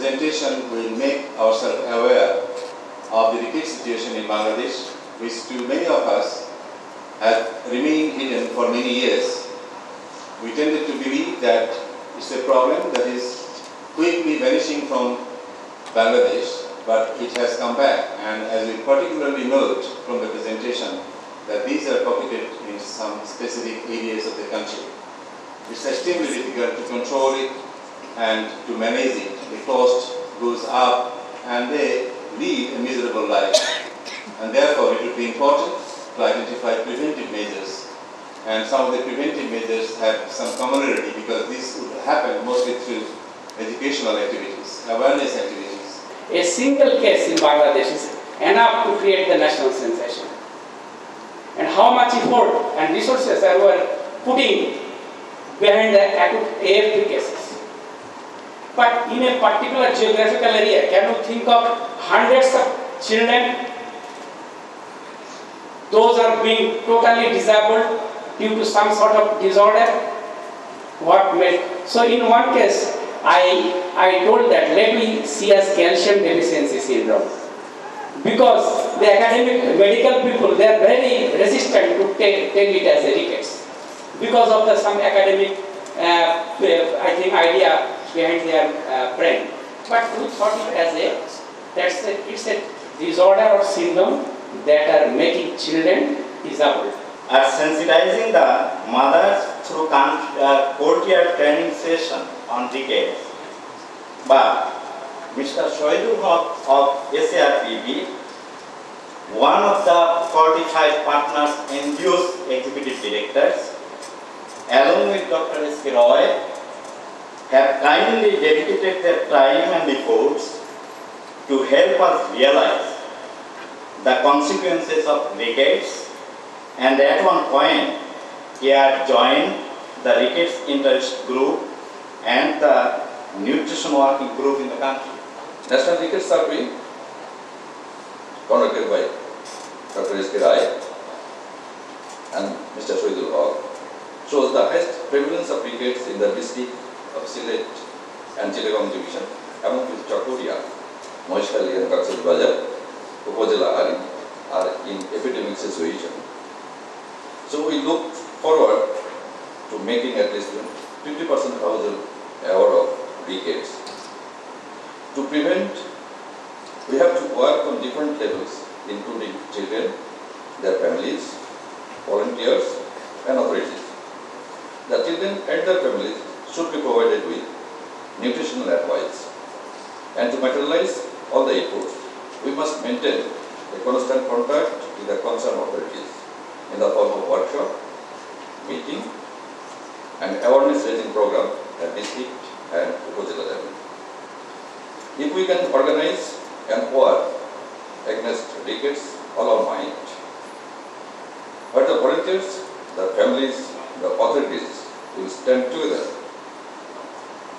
presentation will make ourselves aware of the rickets situation in Bangladesh, which to many of us have remained hidden for many years. We tended to believe that it's a problem that is quickly vanishing from Bangladesh, but it has come back, and as we particularly note from the presentation, that these are pocketed in some specific areas of the country. It's extremely difficult to control it and to manage it. The cost goes up and they lead a miserable life. And therefore, it would be important to identify preventive measures. And some of the preventive measures have some commonality because this would happen mostly through educational activities, awareness activities. A single case in Bangladesh is enough to create the national sensation. And how much effort and resources are we putting behind the acute AFP cases. But in a particular geographical area, can you think of hundreds of children? Those are being totally disabled due to some sort of disorder. What made? So in one case, I told that let me see as calcium deficiency syndrome. Because the academic medical people, they are very resistant to take it as a rickets. Because of some academic, idea behind their brain. But we thought it as it's a disorder or syndrome that are making children disabled. Are sensitizing the mothers through courtyard training session on rickets. But Mr. Shoidu of SARPV, one of the 45 partners induced executive directors, along with Dr. S.K. Roy, have kindly dedicated their time and efforts to help us realize the consequences of rickets, and at one point he had joined the rickets interest group and the nutrition working group in the country. National Rickets Survey, conducted by Dr. S.K. Roy and Mr. Shoidul Haq, shows the highest prevalence of rickets in the district of Sylhet and Chittagong division, among which Chakuria, Moishali and Bajar, Upazila are in epidemic situation. So we look forward to making at least 50% household aware of rickets. To prevent, we have to work on different levels, including children, their families, volunteers, and authorities. The children and their families should be provided with nutritional advice. And to materialize all the efforts, we must maintain a constant contact with the concerned authorities in the form of workshop, meeting, and awareness raising program at district and Upazila level. If we can organize and war against rickets all our might, but the volunteers, the families, the authorities will stand together,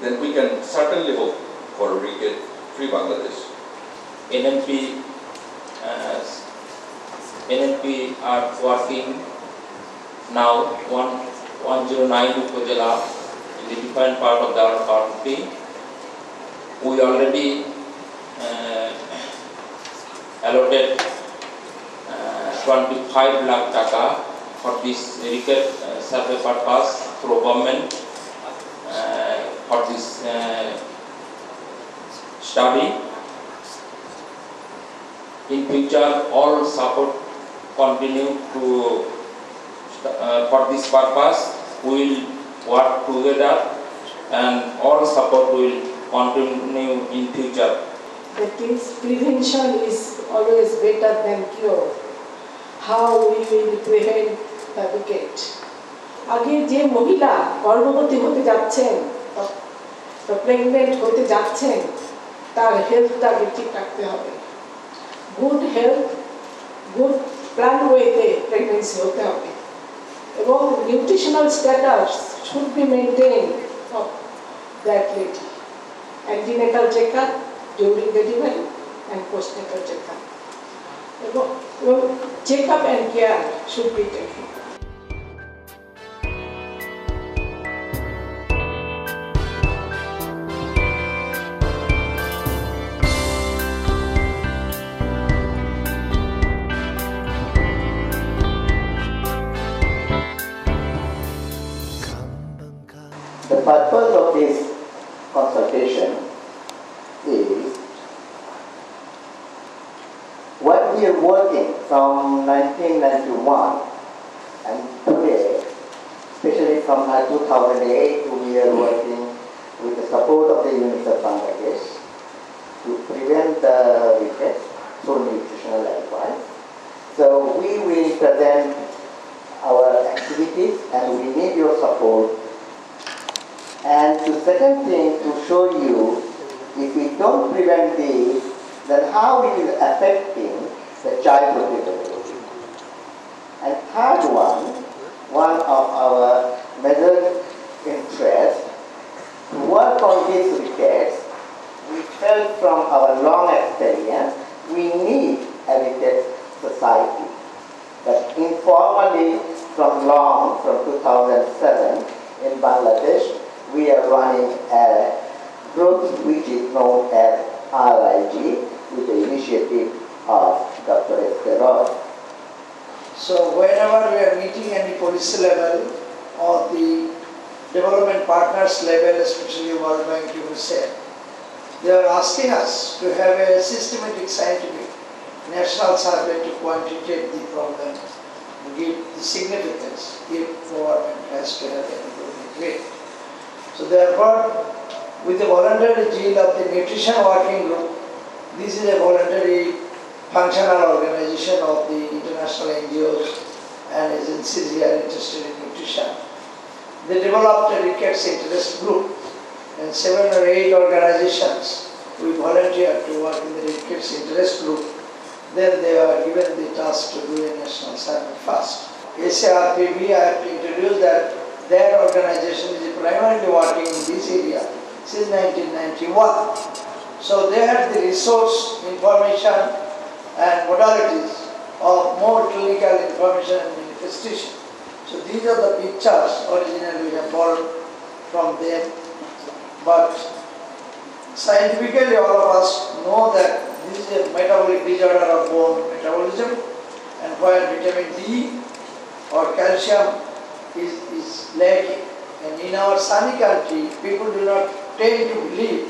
then we can certainly hope for a ricket-free Bangladesh. NNP are working now 109 Upazila in the different part of our country. We already allotted 25 lakh taka for this ricket survey purpose through government for this study. In future, all support continue to for this purpose. We will work together, and all support will continue in future. That is, prevention is always better than cure. How we will prevent the ricket? আগে যে মহিলা গর্ভবতী হতে যাচ্ছেন, pregnant হতে যাচ্ছেন, তার হেলথটা ঠিক রাখতে হবে। গুড হেলথ, গুড প্ল্যান ওয়েতে প্রেগনেন্সি হতে হবে এবং nutritional status should be maintain of that lady. Antenatal checkup during delivery and postnatal checkup এবং checkup and care should be taken. this consultation is what we are working from 1991 and today, especially from 2008, we are working with the support of the UNICEF Bangladesh to prevent the rickets through nutritional advice. So we will present our activities and we need your support. And the second thing to show you, if we don't prevent this, then how it is affecting the childhood development. And third one of our major interests, to work on these rickets, we felt from our long experience, we need a rickets society. But informally, from 2007 in Bangladesh, we are running a group which is known as RIG with the initiative of Dr. Esquerol. So whenever we are meeting any policy level or the development partners level, especially World Bank, UNICEF, they are asking us to have a systematic scientific national survey to quantitate the problem, give the significance if government has to have an improvement rate. So therefore, with the voluntary zeal of the nutrition working group, this is a voluntary functional organization of the international NGOs and agencies here interested in nutrition. They developed a Rickets interest group and 7 or 8 organizations we volunteered to work in the Rickets interest group. Then they are given the task to do a national survey first. SARPV, I have to introduce that their organization is primarily working in this area since 1991. So they have the resource, information and modalities of more clinical information and manifestation. So these are the pictures originally we have borrowed from them. But scientifically all of us know that this is a metabolic disorder of bone metabolism, and where vitamin D or calcium is lacking. And in our sunny country, people do not tend to believe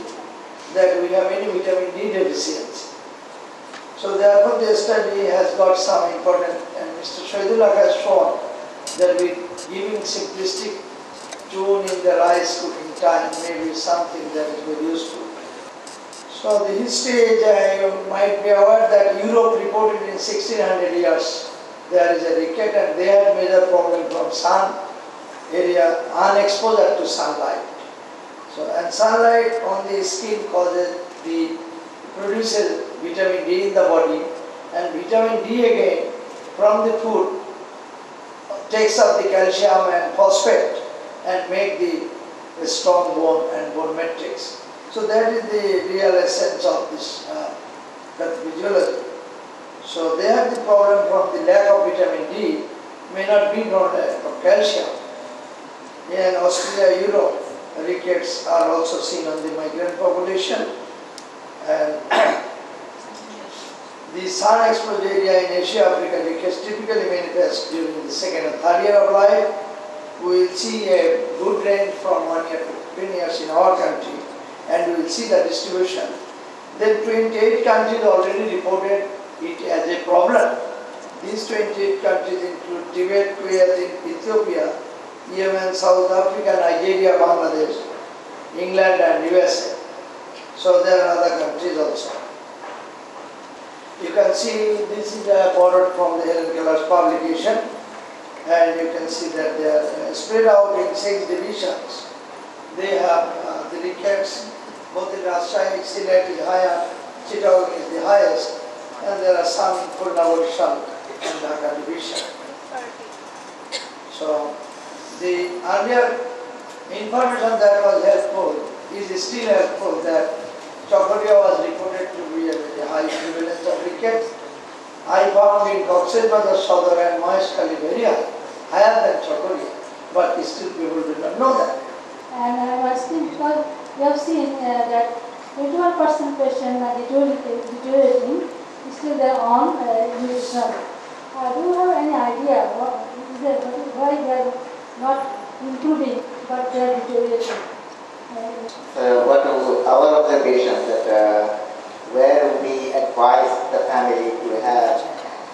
that we have any vitamin D deficiency. So therefore the study has got some important, and Mr. Shoidullah has shown that with giving simplistic tune in the rice cooking time may be something that is very useful. So the history, you might be aware that Europe reported in 1600 years there is a ricket, and they had major problem from sun area, unexposure to sunlight. So, and sunlight on the skin produces vitamin D in the body, and vitamin D again from the food takes up the calcium and phosphate and make the strong bone and bone matrix. So that is the real essence of this pathophysiology. So they have the problem from the lack of vitamin D, may not be from lack of calcium. In Australia, Europe, rickets are also seen on the migrant population, and the sun exposed area in Asia, Africa, rickets typically manifest during the 2nd and 3rd year of life. We will see a good range from 1 year to 10 years in our country, and we will see the distribution. Then 28 countries already reported it as a problem. These 28 countries include Tibet, Kuwait, Ethiopia, Yemen, South Africa, Nigeria, Bangladesh, England and USA. So there are other countries also. You can see this is a borrowed from the Helen Keller's publication, and you can see that they are spread out in 6 divisions. They have the rickets, both in Rajshahi, Sylhet is higher, Chittagong is the highest, and there are some in Purnawar, Shalk and Dhaka division. So the earlier information that was helpful is still helpful, that Chokoria was reported to be a very high prevalence of rickets. I found in Cox's Bazar, Sadar and Maheshkali very high, higher than Chokoria, but still people do not know that. And I am asking because we have seen that 21% patient are deteriorating, still they are on nutrition. Do you have any idea why they are not improving but they are deteriorating? Our observation that where we advise the family to have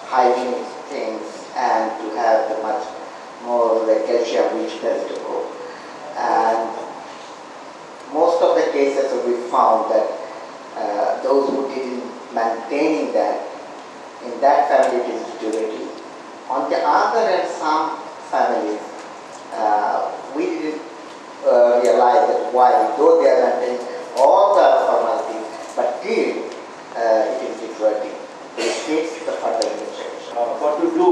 hygienic things and to have the much more calcium-rich vegetable, and most of the cases we found that those who didn't maintaining that, in that family it is deteriorating. On the other hand, some families we didn't realize that why, though they are maintaining all the formalities, but still it is deteriorating. It needs the further investigation. What to do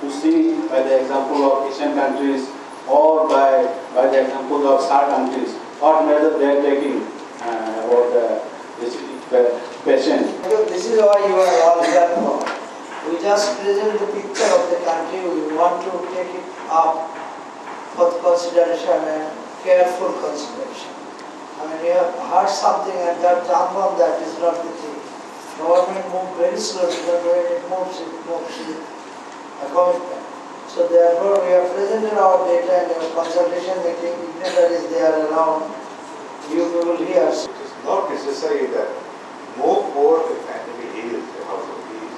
to see by the example of Asian countries or by the example of SARC countries, what measures they are taking about this patient. This is why you are all here for. We just present the picture of the country. We want to take it up for consideration and careful consideration. I mean, you have heard something and that jump on that is not the thing. Government moves very slowly, but when it moves a commitment. So therefore, we have presented our data in a consultation meeting. Dignitaries they are around. You will hear. It is not necessary that more poor the family is, the household is,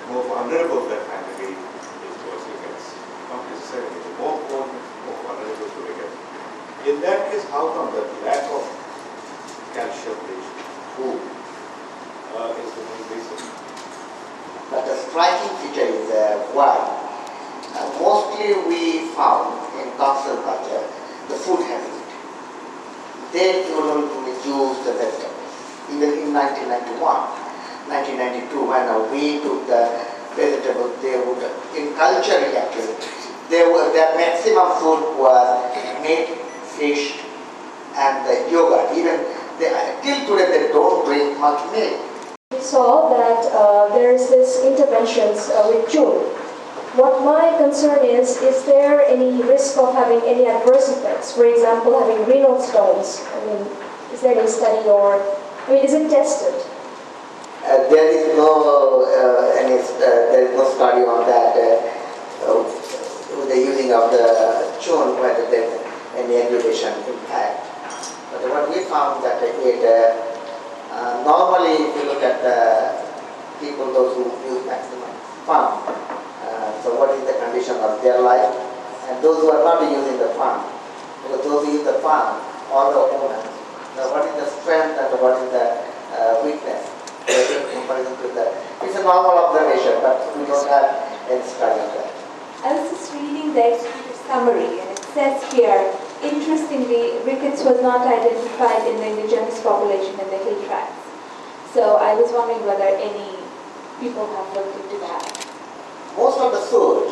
more vulnerable the family is towards rickets. Not necessarily. The more poor, more vulnerable to rickets. In that case, how come the lack of calcium-rich food is the main reason? But the striking feature is why. Mostly we found in coastal culture the food habit. They only use the vegetables. Even in 1991, 1992, when we took the vegetables, they would, in culturally actually, their maximum food was meat, fish, and the yogurt. Even till today they don't drink much milk. We saw that there is this interventions with June. What my concern is there any risk of having any adverse effects? For example, having renal stones. I mean, is there any study or, I mean, is it tested? There is no there is no study on that with the using of the chun, whether there is any aggravation impact. But what we found that it normally, if you look at the people, those who use maximum fun, so what is the condition of their life, and those who are not using the fun, because those who use the fun, all the women, what is the strength and what is the weakness in comparison to that. It's a normal observation, but we don't have any study on that. I was just reading the executive summary, and it says here, interestingly, rickets was not identified in the indigenous population in the hill tracts. So I was wondering whether any people have looked into that. Most of the food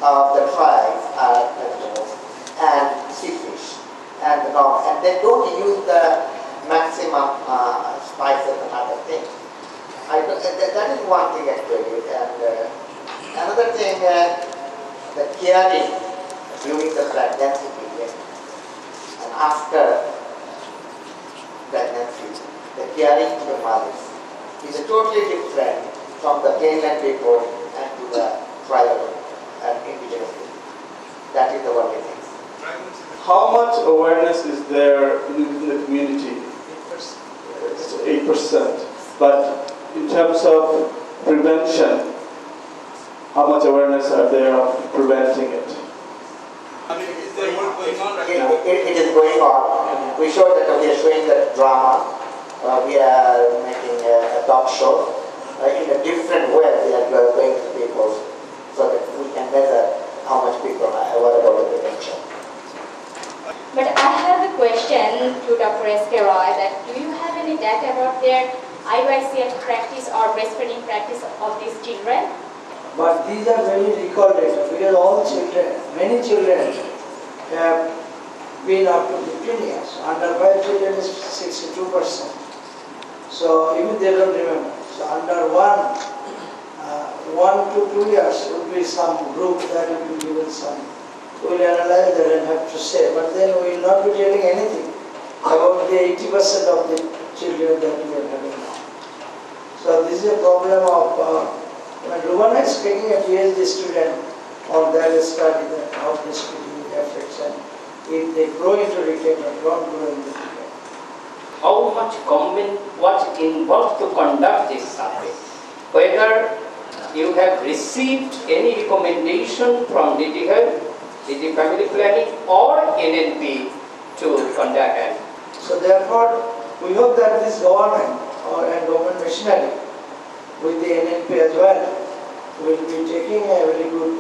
of the tribes are vegetables and seafish, and they don't use the maximum spices and other things. That is one thing actually. And another thing, the caring during the pregnancy period and after pregnancy, the caring to the mothers is totally different from the mainland people and to the tribal and indigenous people. That is the only thing. How much awareness is there in the community? 8%. But in terms of prevention, how much awareness are there of preventing it? Is there work going on right now? It is going on. We showed that we are showing the drama. We are making a talk show. In a different way, we are going to people so that we can measure how much people are aware about the prevention. But I have a question to Dr. S.K. Roy that do you have any data about their IYCF practice or breastfeeding practice of these children? But these are very recorded because all children, many children have been up to 15 years. Under 5 children is 62%. So even they don't remember. So under 1 to 2 years would be some group that will be given some. We will analyze that and have to say, but then we will not be telling anything about the 80% of the children that we are having now. So this is a problem of, when Rubana is taking a PhD student on their study that how breastfeeding affects and if they grow into ricket or don't grow into ricket. How much government was involved to conduct this survey? Whether you have received any recommendation from DT Health, DT Family Planning or NNP to conduct it? So therefore, we hope that this government and government machinery with the NNP as well will be taking a very good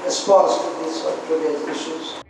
response to these issues.